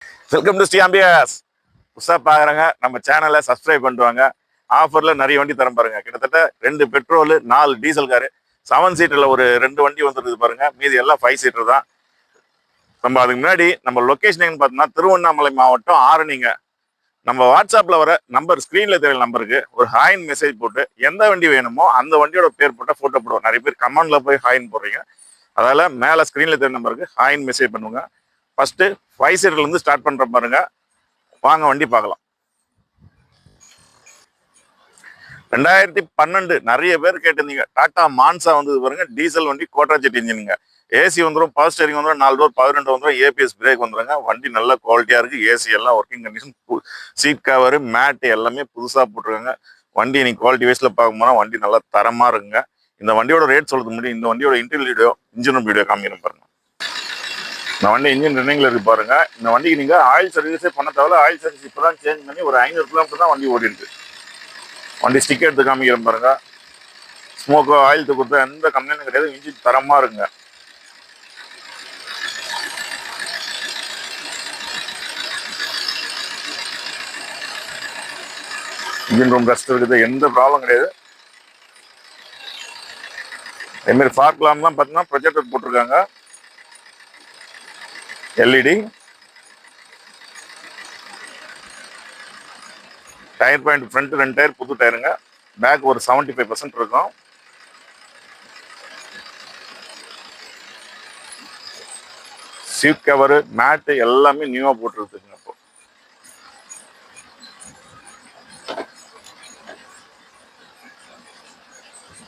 Welcome to Sri Ambika's. புதுசாக பார்க்குறாங்க நம்ம சேனலை சப்ஸ்கிரைப் பண்ணுவாங்க. ஆஃபரில் நிறைய வண்டி தரம் பாருங்க. கிட்டத்தட்ட 2 பெட்ரோலு 4 டீசல் காரு, 7 சீட்டரில் ஒரு 2 வண்டி வந்துருது பாருங்க. மீதி எல்லாம் 5 சீட்டர் தான். நம்ம அதுக்கு முன்னாடி நம்ம லொக்கேஷன் எங்கன்னு பார்த்தோம்னா திருவண்ணாமலை மாவட்டம் ஆரணிங்க. நம்ம வாட்ஸ்அப்பில் வர நம்பர் ஸ்க்ரீனில் தெரியல நம்பருக்கு ஒரு ஹாயின் மெசேஜ் போட்டு எந்த வண்டி வேணுமோ அந்த வண்டியோட பேர் போட்டால் ஃபோட்டோ போடுவோம். நிறைய பேர் கமெண்ட்ல போய் ஹாயின் போடுறீங்க. அதால மேலே ஸ்க்ரீனில் தெரிய நம்பருக்கு ஹாயின் மெசேஜ் பண்ணுங்க. ஃபர்ஸ்ட் 5 சீட்டர்லேருந்து ஸ்டார்ட் பண்ணுற பாருங்க. வாங்க வண்டி பார்க்கலாம். 2012 நிறைய பேர் கேட்டிருந்தீங்க. டாடா மான்சா வந்தது பாருங்க. டீசல் வண்டி கோட்ராஜெட் இன்ஜினுங்க. ஏசி வந்துடும், பவர் ஸ்டேரிங் வந்துடும், 4 டோர் 12 வந்துடும், ஏபிஎஸ் பிரேக் வந்துடுங்க. வண்டி நல்ல குவாலிட்டியா இருக்கு. ஏசி எல்லாம் working condition, seat cover mat எல்லாமே புதுசா போட்டிருக்காங்க. வண்டி நீங்க குவாலிட்டி வைஸ்ல பார்க்க போனா வண்டி நல்லா தரமா இருக்குங்க. இந்த வண்டியோட ரேட் சொல்றது முடியும். இந்த வண்டியோட இன்டீரியர் வீடியோ, இன்ஜின் வீடியோ காமிக்கிறேன் பாருங்க. இந்த வண்டி இன்ஜின் ரன்னிங்ல இருக்கு பாருங்க. இந்த வண்டிக்கு நீங்க ஆயில் சர்வீஸே பண்ண தேவை. ஆயில் சர்வீஸ் இப்பதான் சேஞ்ச் பண்ணி ஒரு 500 கிலோமீட்டர் தான் வண்டி ஓடி இருக்கு. வண்டி ஸ்டிக்கர் எடுத்து காமிக்கிறேன் பாருங்க. ஸ்மோக்கோ ஆயில் கொடுத்தா எந்த கம்ப்ளைண்டும் கிடையாது. இன்ஜின் தரமா இருக்குங்க. இன்ஜின் ரூம் ரெஸ்ட் இருக்குது, எந்த ப்ராப்ளம் கிடையாது. அதே மாதிரி ஃபாக் லாம்ப்லாம் பார்த்தீங்கன்னா ப்ரொஜெக்டர் போட்டிருக்காங்க, LED. Tyre point front 2 tyre புது டயருங்க. பேக் ஒரு 75% இருக்கும். சீட் கவர் மேட்டு எல்லாமே நியூவா போட்டுருக்குங்க. இப்போ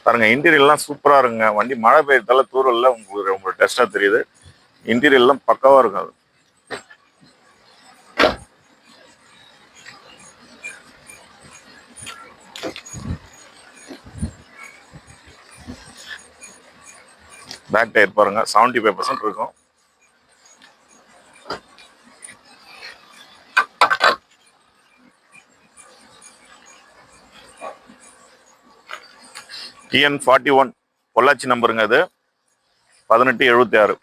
பாருங்க, இன்டீரியர் எல்லாம் சூப்பரா இருக்குங்க. வண்டி மழை பெய்யறதால தூரல்ல உங்களுக்கு ரொம்ப டஸ்டா தெரியுது. இன்டீரியர் எல்லாம் பக்காவா இருக்கும். அது பேக் டயர் பாருங்க 75% இருக்கும். TN41 பொள்ளாச்சி நம்பருங்க. அது 1876.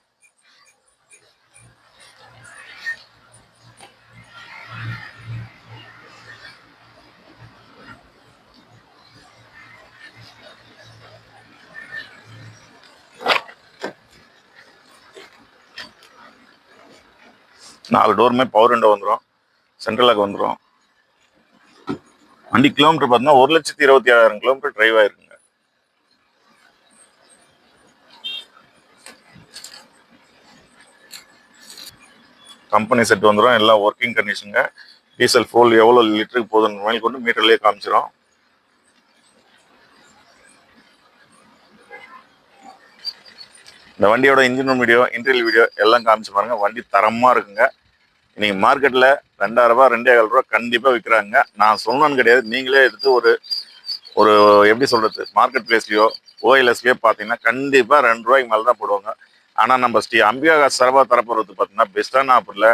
நாலு டோருமே பவர் விண்டோ வந்துடும், சென்ட்ரலாக வந்துடும். வண்டி கிலோமீட்டர் பார்த்தீங்கன்னா 1,27,000 கிலோமீட்டர் டிரைவ் ஆயிருக்குங்க. கம்பெனி செட் வந்துடும், எல்லாம் ஒர்க்கிங் கண்டிஷனுங்க. டீசல் ஃபுல் எவ்வளோ லிட்டருக்கு போகுதுன்னு மேல் கொண்டு மீட்டர்லேயே காமிச்சிடும். இந்த வண்டியோட இன்ஜின் வீடியோ, இன்டீரியர் வீடியோ எல்லாம் காமிச்சு பாருங்க. வண்டி தரமா இருக்குங்க. இன்னைக்கு மார்க்கெட்ல 2,000 ரூபாய் 2,500 ரூபாய் கண்டிப்பா விற்கிறாங்க. நான் சொல்லணும்னு கிடையாது, நீங்களே எடுத்து ஒரு ஒரு எப்படி சொல்றது, மார்க்கெட் பிளேஸ்லயோ ஓஎல்எஸ்லயோ பார்த்தீங்கன்னா கண்டிப்பா 2 ரூபாய்க்கு மேலே தான் போடுவாங்க. ஆனா நம்ம ஸ்ரீ அம்பிகா சர்வா தரப்புறது பார்த்தீங்கன்னா பெஸ்டான ஆஃபர்ல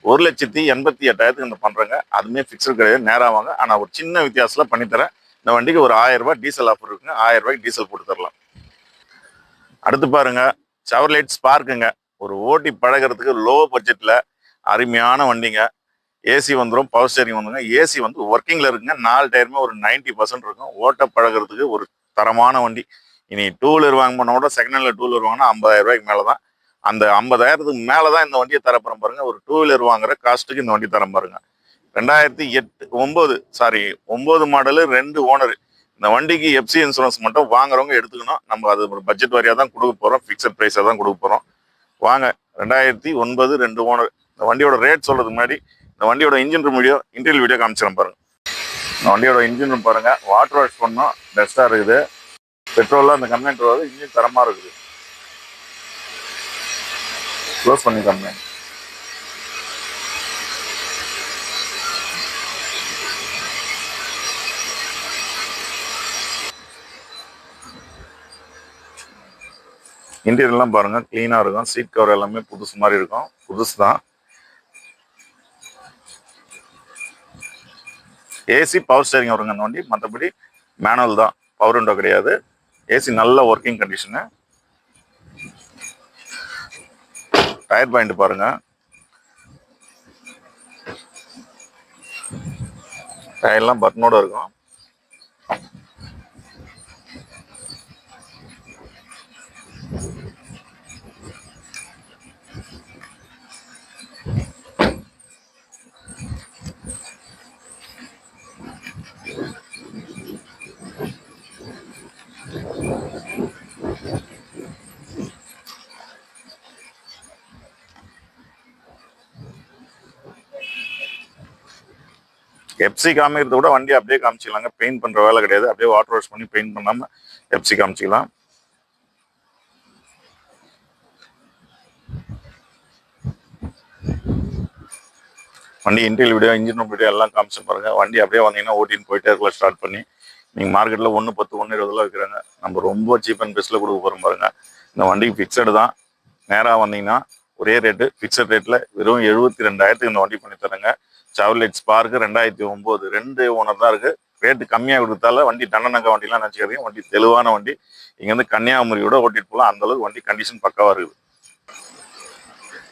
1,88,000 இந்த பண்றாங்க. அதுவுமே ஃபிக்ஸ்டு கிடையாது, நேரம் வாங்க. ஆனா ஒரு சின்ன வித்தியாசத்துல பண்ணித்தரேன். இந்த வண்டிக்கு ஒரு 1000 ரூபாய் டீசல் ஆஃபர் இருக்குங்க. 1000 ரூபாய்க்கு டீசல் போட்டு தரலாம். அடுத்து பாருங்க, செவர்லைட் ஸ்பார்க்குங்க. ஒரு ஓட்டி பழகிறதுக்கு லோ பட்ஜெட்ல அருமையான வண்டிங்க. ஏசி வந்துடும், பவர் ஸ்டேரிங் வந்துங்க. ஏசி வந்து ஒர்க்கிங்ல இருக்குங்க. 4 டயருமே ஒரு 90% இருக்கும். ஓட்ட பழகிறதுக்கு ஒரு தரமான வண்டி. இனி டூ வீலர் வாங்க போனா கூட செகண்ட் ஹேண்ட்ல டூ வீலர் வாங்கினா 50,000 ரூபாய்க்கு மேலதான். அந்த 50,000க்கு மேலதான் இந்த வண்டியை தரப்புறம் பாருங்க. ஒரு டூ வீலர் வாங்குற காஸ்ட்டுக்கு இந்த வண்டி தரம் பாருங்க. 2009 மாடலு, 2 ஓனர். இந்த வண்டிக்கு எஃப்சி இன்சூரன்ஸ் மட்டும் வாங்குறவங்க எடுத்துக்கணும். நம்ம அது ஒரு பட்ஜெட் வாரியா தான் கொடுக்க போறோம், ஃபிக்ஸட் பிரைஸா தான் கொடுக்க போறோம். வாங்க. 2009 2 ஓனர். இந்த வண்டியோட ரேட் சொல்றதுக்கு முன்னாடி இந்த வண்டியோட engine room video, interior video காமிச்சிடும் பாருங்க. இந்த வண்டியோட இன்ஜின் ரூம் பாருங்க. வாட்டர் வாஷ் பண்ணோம், பெஸ்டா இருக்குது. பெட்ரோல்ல அந்த கம்ப்ளைண்ட் வராது. இன்ஜின் தரமா இருக்குது. க்ளோஸ் பண்ணி கம்ப்ளைண்ட். இன்டீரியர்லாம் பாருங்க, கிளீனா இருக்கும். சீட் கவர் எல்லாமே புதுசு மாதிரி இருக்கும். புதுசு தான். ஏசி பவர் ஸ்டேரிங் வருங்க இந்த வண்டி. மற்றபடி மேனுவல் தான், பவர் விண்டோ கிடையாது. ஏசி நல்ல ஒர்க்கிங் கண்டிஷனு. டயர் பாயிண்ட் பாருங்க. டயர்லாம் பட்டனோட இருக்கும். எஃப்சி காமிக்கிறது கூட வண்டி அப்படியே காமிச்சிக்கலாங்க. பெயிண்ட் பண்ற வேலை கிடையாது. அப்படியே வாட்டர் வாஷ் பண்ணி பெயிண்ட் பண்ணாம எஃப்சி காமிச்சிக்கலாம். வண்டி இன்டீரியல் வீடியோ, இன்ஜின் வீடியோ எல்லாம் காமிச்சு பாருங்க. வண்டி அப்படியே வந்தீங்கன்னா ஓட்டின்னு போயிட்டே இருக்கலாம். ஸ்டார்ட் பண்ணி நீங்கள் மார்க்கெட்டில் 1.10 1.20 விற்கிறாங்க. நம்ம ரொம்ப சீப் அண்ட் பெஸ்ட்டில் கொடுக்க போகிறோம் பாருங்க. இந்த வண்டிக்கு ஃபிக்ஸடு தான். நேராக வந்தீங்கன்னா ஒரே ரேட்டு, ஃபிக்ஸட் ரேட்டில் வெறும் 72,000 இந்த வண்டி பண்ணி தரேங்க. சாவ்லெட் ஸ்பார்க்கு 2009 2 ஓனர் தான் இருக்குது. ரேட்டு கம்மியாக கொடுத்தால வண்டி டன்னக்க வண்டிலாம் நினச்சிக்காதீங்க. வண்டி தெளிவான வண்டி. இங்கேருந்து கன்னியாகுமரியோட ஓட்டிட்டு போகலாம். அந்தளவுக்கு வண்டி கண்டிஷன் பக்காவாக இருக்குது.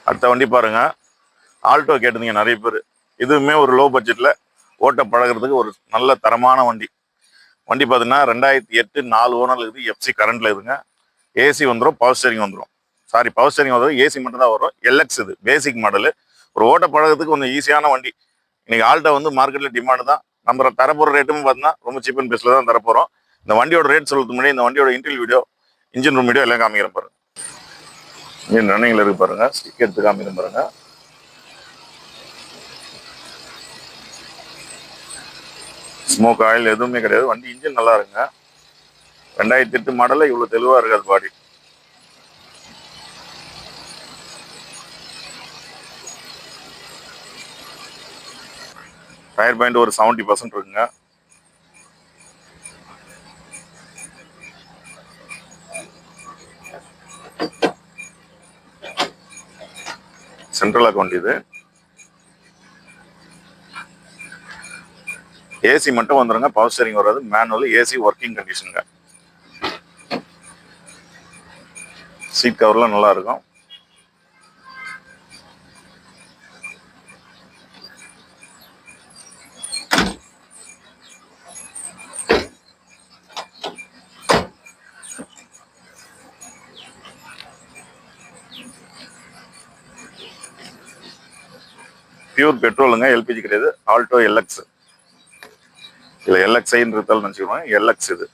அடுத்த வண்டி பாருங்க, ஆல்டோ கேட்டிருந்தீங்க நிறைய பேர். இதுவுமே ஒரு லோ பட்ஜெட்டில் ஓட்ட பழகிறதுக்கு ஒரு நல்ல தரமான வண்டி. வண்டி பார்த்தீங்கன்னா 2008 4 ஓனர்ல இருக்குது. எஃப்சி கரண்ட்ல இருக்குங்க. ஏசி வந்துடும், பவர் ஸ்டேரிங் வந்துடும். சாரி, பவர் ஸ்டேரிங் வந்துடும், ஏசி மட்டும் தான் வரும். எல்எக்ஸ் இது பேசிக் மாடலு. ஒரு ஓட்ட பழகிறதுக்கு கொஞ்சம் ஈஸியான வண்டி. இன்னைக்கு ஆல்டோ வந்து மார்க்கெட்டில் டிமாண்டு தான். நம்ம தரப்போகிற ரேட்டும் பார்த்தீங்கன்னா ரொம்ப சீப் அண்ட் பெஸ்ட்டில் தான் தரப்போகிறோம். இந்த வண்டியோட ரேட் சொல்றதுக்கு முன்னாடி இந்த வண்டியோட இன்டீரியல் வீடியோ, இன்ஜின் ரூம் வீடியோ எல்லாம் காமிக்கிறேன் பாருங்க. இன்ஜின் ரன்னிங்ல இருக்கு பாருங்க. ஸ்டிக் எடுத்து காமிக்கிறேன் பாருங்க. ஸ்மோக் ஆயில் எதுவுமே கிடையாது. வண்டி இன்ஜின் நல்லா இருக்குங்க. 2008 மாடலில் இவ்வளோ தெளிவாக இருக்காது பாடி. டயர் பாயிண்ட் ஒரு 70% இருக்குங்க. சென்ட்ரல் அக்கௌண்ட் இது. ஏசி மட்டும் வந்துருங்க, பவர் ஸ்டேரிங் வராது. மேனுவல் ஏசி ஒர்க்கிங் கண்டிஷனுங்க. சீட் கவர்லாம் நல்லா இருக்கும். பியூர் பெட்ரோலுங்க, எல்பிஜி கிடையாது. Alto LX. இல்லை எல்எக்ஸ்ஐன்றதால நினச்சிக்கோங்க. எல்எக்ஸ் இது.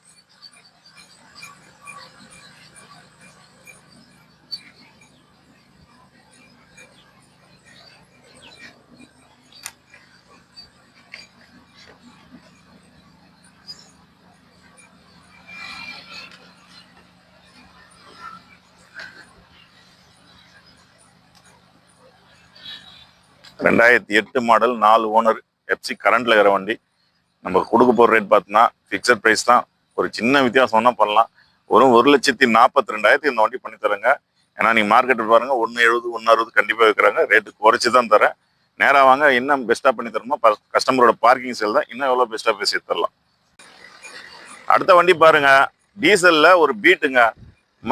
ரெண்டாயிரத்தி 8 மாடல் 4 ஓனர் எஃப்சி கரண்ட்ல இருக்கிற வண்டி. நம்ம கொடுக்க போகிற ரேட் பார்த்தோன்னா ஃபிக்ஸட் ப்ரைஸ் தான். ஒரு சின்ன வித்தியாசம்னா பண்ணலாம். ஒரு 1,42,000 இந்த வண்டி பண்ணி தரேங்க. ஏன்னா நீங்கள் மார்க்கெட்டில் பாருங்க 1,70 1,60 கண்டிப்பாக வைக்கிறாங்க. ரேட்டு குறைச்சி தான் தரேன். நேராக வாங்க, இன்னும் பெஸ்ட்டாக பண்ணி தரணுமா. கஸ்டமரோட பார்க்கிங் சேல் தான், இன்னும் எவ்வளோ பெஸ்ட்டாக பேசி தரலாம். அடுத்த வண்டி பாருங்க, டீசலில் ஒரு பீட்டுங்க.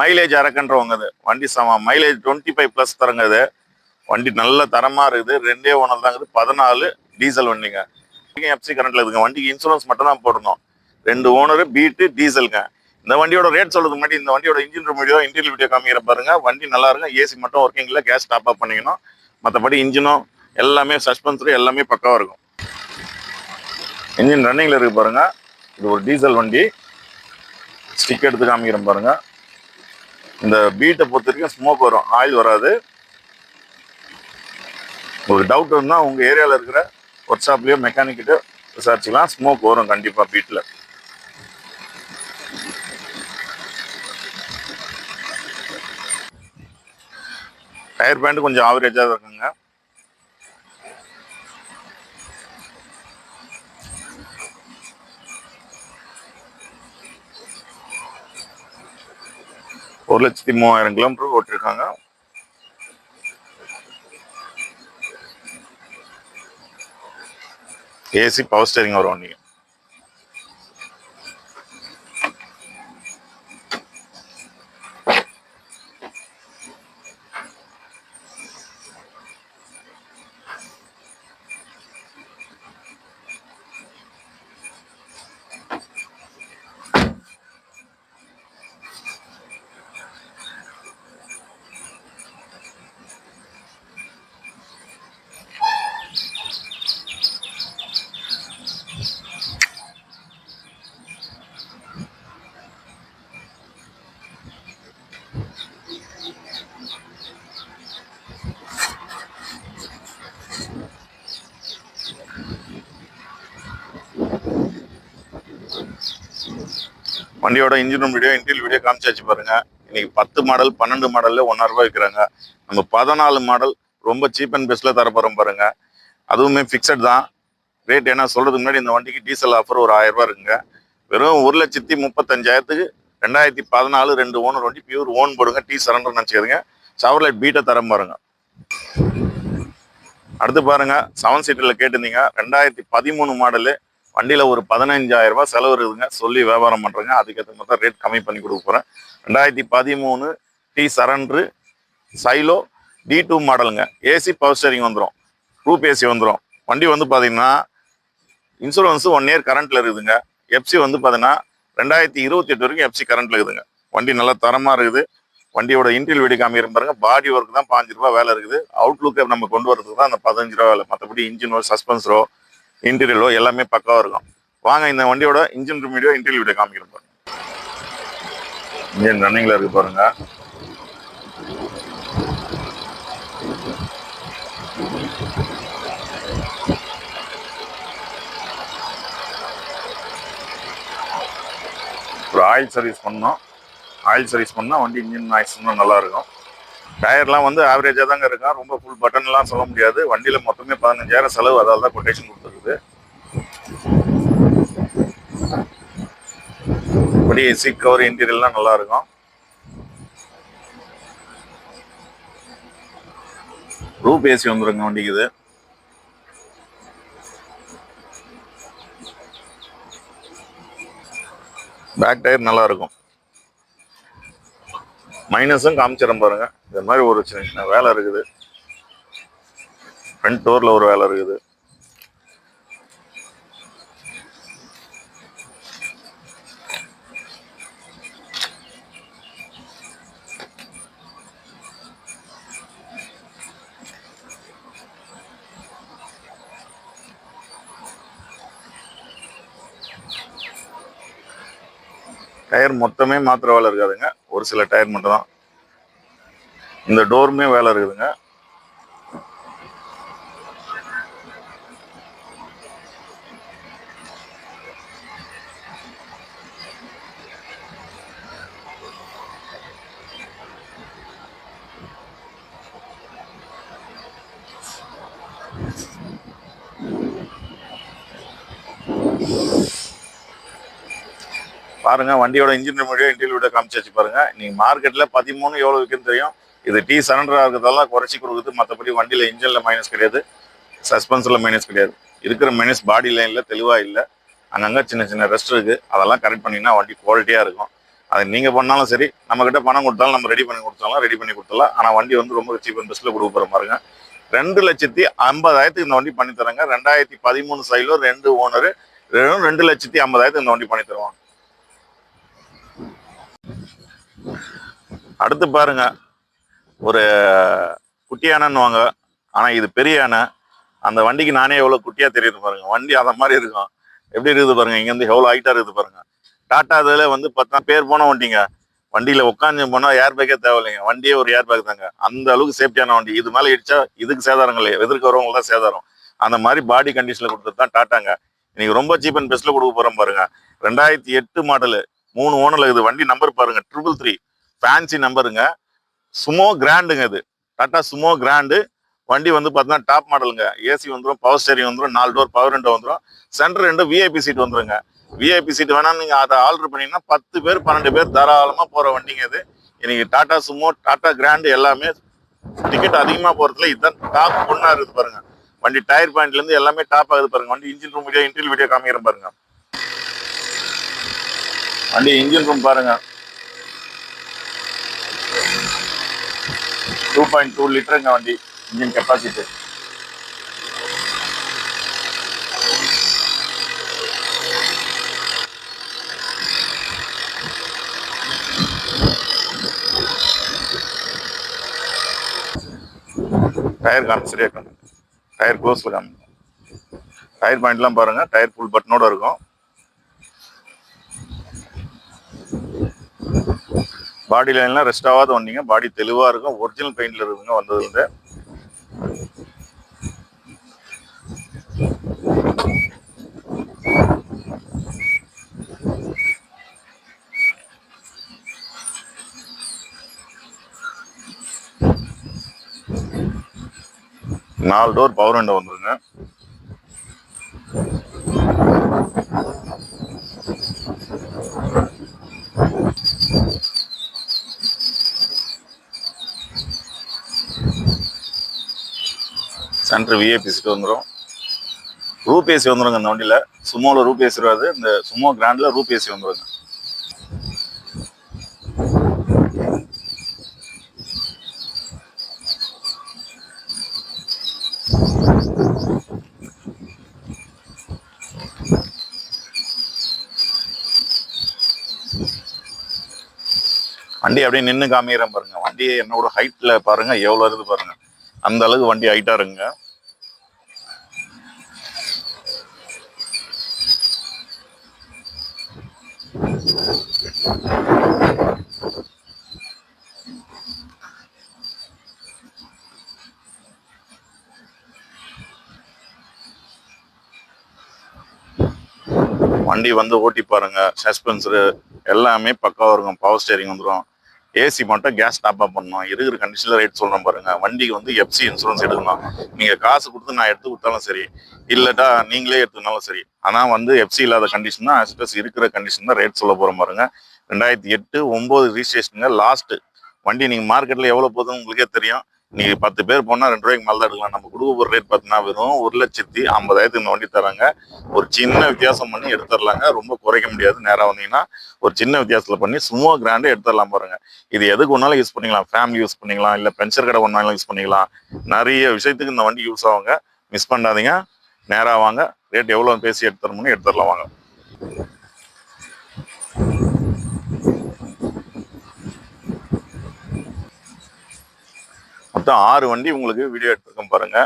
மைலேஜ் அரக்கன்றவங்க. அது வண்டி மைலேஜ் 25+ தரங்க. அது வண்டி நல்ல தரமாக இருக்குது. 2 ஓனர் தாங்க. 14 டீசல் வண்டிங்க. எஃப்சி கரண்ட்ல இருக்குங்க. வண்டிக்கு இன்சூரன்ஸ் மட்டும் தான் போடணும். 2 ஓனர், பீட்டு, டீசலுங்க. இந்த வண்டியோட ரேட் சொல்றதுக்கு முன்னாடி இந்த வண்டியோட இன்ஜின் ரூம் வீடியோ, இன்டீரியல் வீடியோ காமிக்கிற பாருங்க. வண்டி நல்லா இருக்கும். ஏசி மட்டும் ஒர்க்கிங்ல, கேஸ் டாப் அப் பண்ணிக்கணும். மற்றபடி இன்ஜினும் எல்லாமே, சஸ்பென்சரும் எல்லாமே பக்காவாக இருக்கும். இன்ஜின் ரன்னிங்ல இருக்கு பாருங்க. இது ஒரு டீசல் வண்டி. ஸ்டிக் எடுத்து காமிக்கிறேன் பாருங்க. இந்த பீட்டை பொறுத்த வரைக்கும் ஸ்மோக் வரும், ஆயில் வராது. ஒரு டவுட் இருந்தா உங்க ஏரியாவில் இருக்கிற ஒர்க் ஷாப்லயோ மெக்கானிக் கிட்ட விசாரிச்சுக்கலாம். ஸ்மோக் வரும் கண்டிப்பா பீட்ல. டயர் பேண்ட் கொஞ்சம் ஆவரேஜா இருக்குங்க. ஒரு 1,30,000 கிலோமீட்டர் ஓட்டிருக்காங்க. ஏசி பவர் ஸ்டேரிங் வரும் வண்டிங்க. வண்டியோட இன்ஜின் வீடியோ இன்டீரியல் வீடியோ காமிச்சாச்சு பாருங்க. இன்னைக்கு 10 மாடல் 12 மாடல்ல 1,000 ரூபாய் விற்கிறாங்க. நம்ம 14 மாடல் ரொம்ப சீப் அண்ட் பெஸ்ட்ல தரப்போறோம் பாருங்க. அதுவுமே ஃபிக்ஸட் தான் ரேட். ஏன்னா சொல்றதுக்கு முன்னாடி இந்த வண்டிக்கு டீசல் ஆஃபர் ஒரு 1000 ரூபாய் இருக்குங்க. வெறும் 1,35,000க்கு 2014 2 ஓனர் வண்டி பியூர் ஓன் போடுங்க. டி சரண்டர் நினச்சிக்கிறதுங்க. சாவர்லைட் பீட்டை தரம் பாருங்க. அடுத்து பாருங்க 7 சீட்டர்ல கேட்டிருந்தீங்க. 2013 மாடலு வண்டியில ஒரு 15,000 ரூபாய் செலவு இருக்குதுங்க. சொல்லி வியாபாரம் பண்றேங்க. அதுக்கேற்ற மாதிரி தான் ரேட் கம்மி பண்ணி கொடுக்க போறேன். 2013 டி சரண்டர் சைலோ D2 மாடலுங்க. ஏசி பவர் ஸ்டேரிங் வந்துடும். ரூப் ஏசி வந்துடும். வண்டி வந்து பாத்தீங்கன்னா இன்சூரன்ஸ் 1 இயர் கரண்ட்ல இருக்குதுங்க. எஃப்சி வந்து பாத்தீங்கன்னா 2028 வரைக்கும் எஃப்சி கரண்ட்ல இருக்குதுங்க. வண்டி நல்லா தரமா இருக்குது. வண்டியோட இன்டீரியல் வீடியோ காமிக்கிறேன் பாருங்க. பாடி ஒர்க் தான் 5 ரூபாய் வேலை இருக்குது. அவுட்லுக்கை நம்ம கொண்டு வரதுக்கு தான் அந்த 15 ரூபாய் வேலை. மற்றபடி இன்ஜினோ சஸ்பென்சரோ இன்டீரியலோ எல்லாமே பக்காவா இருக்கும். வாங்க இந்த வண்டியோட இன்ஜின் வீடியோ இன்டீரியல் வீடியோ காமிக்கிறேன் பாருங்க. இன்ஜின் ரன்னிங்ல இருக்கு பாருங்க. ஒரு ஆயில் சர்வீஸ் பண்ணோம். ஆயில் சர்வீஸ் பண்ணால் வண்டி இன்ஜின் நாய்ஸ் இன்னும் நல்லா இருக்கும். டயர்லாம் வந்து ஆவரேஜாக தாங்க இருக்கும். ரொம்ப ஃபுல் பட்டன்லாம் சொல்ல முடியாது. வண்டியில் மொத்தமே 15,000 செலவு. அதால் தான் கொட்டேஷன் கொடுத்துருக்குது. இப்படி சீட் கவர் இன்டீரியர்லாம் நல்லா இருக்கும். ரூப் ஏசி வந்துருங்க வண்டிக்கு. இது பேக் டயர் நல்லா இருக்கும். மைனஸும் காமிச்சிடும் பாருங்க. இந்த மாதிரி ஒரு சின்ன சின்ன வேலை இருக்குது. ஃப்ரண்ட் டோர்ல ஒரு வேலை இருக்குது. டயர் மொத்தமே மாத்திர வேலை இருக்காதுங்க. ஒரு சில டயர் மட்டும் தான். இந்த டோருமே வேலை இருக்குதுங்க. பாருங்க வண்டியோட இன்ஜின் வீடியோ இன்டீரியல் வீடியோ காமிச்சாச்சு பாருங்க. நீங்க மார்க்கெட்ல 13 எவ்வளவு விற்குன்னு தெரியும். இது டி சரண்டரா இருக்கிறதெல்லாம் குறைச்சி கொடுக்குது. மற்றபடி வண்டியில இன்ஜின்ல மைனஸ் கிடையாது, சஸ்பென்ஸ்ல மைனஸ் கிடையாது. இருக்கிற மைனஸ் பாடி லைன்ல தெளிவா இல்லை. அங்கங்க சின்ன சின்ன ரெஸ்ட் இருக்கு. அதெல்லாம் கரெக்ட் பண்ணிங்கன்னா வண்டி குவாலிட்டியா இருக்கும். அது நீங்க பண்ணாலும் சரி, நம்ம கிட்ட பணம் கொடுத்தாலும் நம்ம ரெடி பண்ணி கொடுத்தாலும். ஆனா வண்டி வந்து ரொம்ப சீப் அண்ட் பெஸ்ட்ல கொடுக்க போற பாருங்க. 2,50,000 இந்த வண்டி பண்ணி தராங்க. 2013 சைலோ 2 ஓனரு 2,50,000 இந்த வண்டி பண்ணி தருவாங்க. அடுத்து பாருங்க ஒரு குட்டி யானைன்னு வாங்க. ஆனா இது பெரிய யானை. அந்த வண்டிக்கு நானே எவ்வளவு குட்டியா தெரியுது பாருங்க. வண்டி அதை மாதிரி இருக்கும். எப்படி இருக்குது பாருங்க. இங்க இருந்து எவ்வளவு ஹைட்டா இருக்குது பாருங்க. டாட்டா இதுல வந்து 10 பேர் போன வண்டிங்க. வண்டியில உட்காந்து போனா ஏர் பேக்கே தேவையில்லைங்க. வண்டியே ஒரு ஏர் பேக் தாங்க. அந்த அளவுக்கு சேஃப்டியான வண்டி. இது மேல இடிச்சா இதுக்கு சேதாரம் இல்லையா, எதிர்க்க வரவங்க தான் சேதாரம். அந்த மாதிரி பாடி கண்டிஷன்ல கொடுத்தது தான் டாட்டாங்க. இன்னைக்கு ரொம்ப சீப் அண்ட் பெஸ்ட்ல கொடுக்க போறோம் பாருங்க. 2008 மாடலு 3 ஓனர்ல இருக்குது. வண்டி நம்பர் பாருங்க 333 ஃபேன்சி நம்பருங்க. சுமோ கிராண்டுங்க. இது டாடா சுமோ கிராண்டு. வண்டி வந்து பார்த்தீங்கன்னா டாப் மாடலுங்க. ஏசி வந்துடும், பவர் ஸ்டேரிங் வந்துடும், 4 டோர் பவர் விண்டோ வந்துடும், சென்டர் 2 விஐபி சீட் வந்துருங்க. விஐபி சீட் வேணா நீங்க அதை ஆர்டர் பண்ணீங்கன்னா 10 பேர் 12 பேர் தாராளமா போற வண்டிங்க இது. இன்னைக்கு டாடா சுமோ டாடா கிராண்டு எல்லாமே டிக்கெட் அதிகமா போறதுல இதுதான் டாப் ஒன்னா இருக்குது பாருங்க. வண்டி டயர் பாயிண்ட்ல இருந்து எல்லாமே டாப் ஆகுது பாருங்க. வண்டி இன்ஜின் ரூம் வீடியோ இன்டீரியல் வீடியோ காமிக்கிறேன் பாருங்க. வண்டி இன்ஜின் ரூம் பாருங்க. 2.2 லிட்டருங்க வண்டி இன்ஜின் கெப்பாசிட்டி. டயர் காமி சரியா காமி. டயர் க்ளோஸ்ல காமி. டயர் பாயிண்ட்லாம் பாருங்க. டயர் ஃபுல் பட்டனோட இருக்கும். பாடி லைன்லாம் ரெஸ்ட் ஆகாத வண்டிங்க. பாடி தெளிவா இருக்கும். ஒரிஜினல் பெயிண்ட்ல இருக்குங்க வந்ததுல இருந்து. 4 டோர் பவர் விண்டோ வந்துருங்க. சென்டர் விஐபி சீட் வந்துடும். ரூப் ஏசி வந்துருங்க இந்த வண்டியில. சுமோல ரூப் ஏசி வராது, இந்த சுமோ கிராண்ட்ல ரூப் ஏசி வந்துருங்க. வண்டி அப்படியே நின்று காமிக்கிறேன் பாருங்க. வண்டி என்னோட ஹைட்ல பாருங்க எவ்வளவு இருக்குது பாருங்க. அந்த அளவுக்கு வண்டி ஹைட்டா இருக்குங்க. வண்டி வந்து ஓட்டி பாருங்க. சஸ்பென்சரு எல்லாமே பக்காவாக இருக்கும். பவர் ஸ்டேரிங் வந்துடும். ஏசி மட்டும் கேஸ் டாப் அப் பண்ணணும். இருக்கிற கண்டிஷனில் ரேட் சொல்கிறேன் பாருங்க. வண்டிக்கு வந்து எஃப்சி இன்சூரன்ஸ் எடுக்கணும். நீங்கள் காசு கொடுத்து நான் எடுத்து கொடுத்தாலும் சரி, இல்லட்டா நீங்களே எடுத்துனாலும் சரி. ஆனால் வந்து எஃப்சி இல்லாத கண்டிஷன் தான், ஆஸ்பெஸ் இருக்கிற கண்டிஷன் தான் ரேட் சொல்ல போகிற பாருங்க. 2008-9 ரிஜிஸ்ட்ரேஷனுங்க. லாஸ்ட்டு வண்டி நீங்கள் மார்க்கெட்டில் எவ்வளோ போகுதுன்னு உங்களுக்கே தெரியும். நீங்கள் 10 பேர் போனால் 2 ரூபாய்க்கு மேலே தான் எடுக்கலாம். நம்ம கொடுக்க போகிற ரேட் பார்த்தீங்கன்னா வெறும் 1,50,000 இந்த வண்டி தராங்க. ஒரு சின்ன வித்தியாசம் பண்ணி எடுத்துடலாங்க. ரொம்ப குறைக்க முடியாது. நேராக வந்தீங்கன்னா ஒரு சின்ன வித்தியாசத்தில் பண்ணி சும்மா கிராண்டே எடுத்துடலாம் பாருங்க. இது எதுக்கு ஒன்றாலும் யூஸ் பண்ணிக்கலாம். ஃபேமிலி யூஸ் பண்ணிக்கலாம், இல்லை பென்சர் கடை ஒன்றாலும் யூஸ் பண்ணிக்கலாம். நிறைய விஷயத்துக்கு இந்த வண்டி யூஸ் ஆகுங்க. மிஸ் பண்ணாதீங்க. நேராக வாங்க. ரேட் எவ்வளோ பேசி எடுத்துறோம்னு எடுத்துடலாம் வாங்க. மொத்தம் 6 வண்டி உங்களுக்கு வீடியோ எடுத்துருக்கோம் பாருங்க.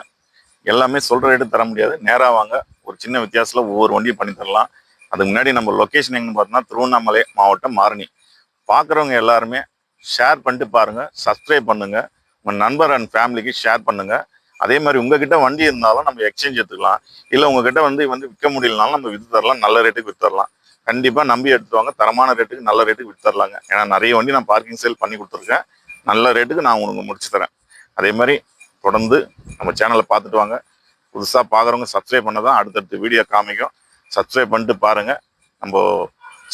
எல்லாமே சொல்ற ரேட்டு தர முடியாது. நேராக வாங்க. ஒரு சின்ன வித்தியாசத்தில் ஒவ்வொரு வண்டியும் பண்ணி தரலாம். அதுக்கு முன்னாடி நம்ம லொக்கேஷன் எங்கன்னு பார்த்தோம்னா திருவண்ணாமலை மாவட்டம் மாரணி. பார்க்குறவங்க எல்லாருமே ஷேர் பண்ணிட்டு பாருங்க, சப்ஸ்கிரைப் பண்ணுங்க, உங்கள் நண்பர் அண்ட் ஃபேமிலிக்கு ஷேர் பண்ணுங்க. அதே மாதிரி உங்ககிட்ட வண்டி இருந்தாலும் நம்ம எக்ஸ்சேஞ்ச் எடுத்துக்கலாம். இல்லை உங்ககிட்ட வந்து விற்க முடியலனாலும் நம்ம விற்று தரலாம். நல்ல ரேட்டுக்கு விற்று தரலாம். கண்டிப்பாக நம்பி எடுத்துவாங்க. தரமான ரேட்டுக்கு நல்ல ரேட்டுக்கு விற்று தரலாங்க. ஏன்னா நிறைய வண்டி நான் பார்க்கிங் சேல் பண்ணி கொடுத்துருக்கேன். நல்ல ரேட்டுக்கு நான் உங்களுக்கு முடிச்சு தரேன். அதே மாதிரி தொடர்ந்து நம்ம சேனலை பார்த்துட்டு வாங்க. புதுசாக பார்க்குறவங்க சப்ஸ்கிரைப் பண்ண தான் அடுத்தடுத்த வீடியோ காமிக்கும். சப்ஸ்கிரைப் பண்ணிட்டு பாருங்கள். நம்ம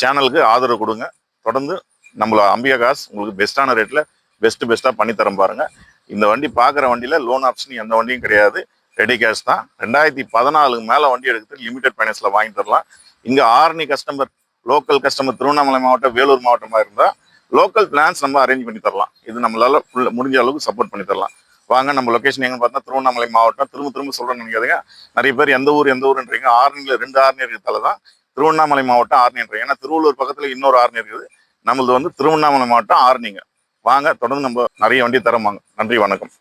சேனலுக்கு ஆதரவு கொடுங்க. தொடர்ந்து நம்மளோட அம்பிகா காசு உங்களுக்கு பெஸ்ட்டான ரேட்டில் பெஸ்ட்டாக பண்ணித்தரம் பாருங்கள். இந்த வண்டி பார்க்குற வண்டியில் லோன் ஆப்ஷன் எந்த வண்டியும் கிடையாது. ரெடி கேஷ் தான். 2014 மேலே வண்டி எடுக்கிறது லிமிடெட் ஃபைனான்ஸில் வாங்கி தரலாம். இங்கே Arani customer, local customer Tiruvannamalai மாவட்டம், வேலூர் மாவட்டமாக இருந்தால் லோக்கல் பிளான்ஸ் நம்ம அரேஞ்ச் பண்ணி தரலாம். இது நம்மளால முடிஞ்ச அளவுக்கு சப்போர்ட் பண்ணி தரலாம். வாங்க. நம்ம லொக்கேஷன் எங்கன்னு பார்த்தா திருவண்ணாமலை மாவட்டம். திரும்ப சொல்றேன்னு நினைக்காதீங்க. நிறைய பேர் எந்த ஊருன்றீங்க. ஆரணியில் 2 ஆரணி இருக்கிறதால தான் திருவண்ணாமலை மாவட்டம் ஆரணின்றீங்க. ஏன்னா திருவள்ளூர் பக்கத்துல இன்னொரு ஆரணி இருக்குது. நம்மளது வந்து திருவண்ணாமலை மாவட்டம் ஆரணிங்க. வாங்க. தொடர்ந்து நம்ம நிறைய வண்டி தரோம். வாங்க. நன்றி, வணக்கம்.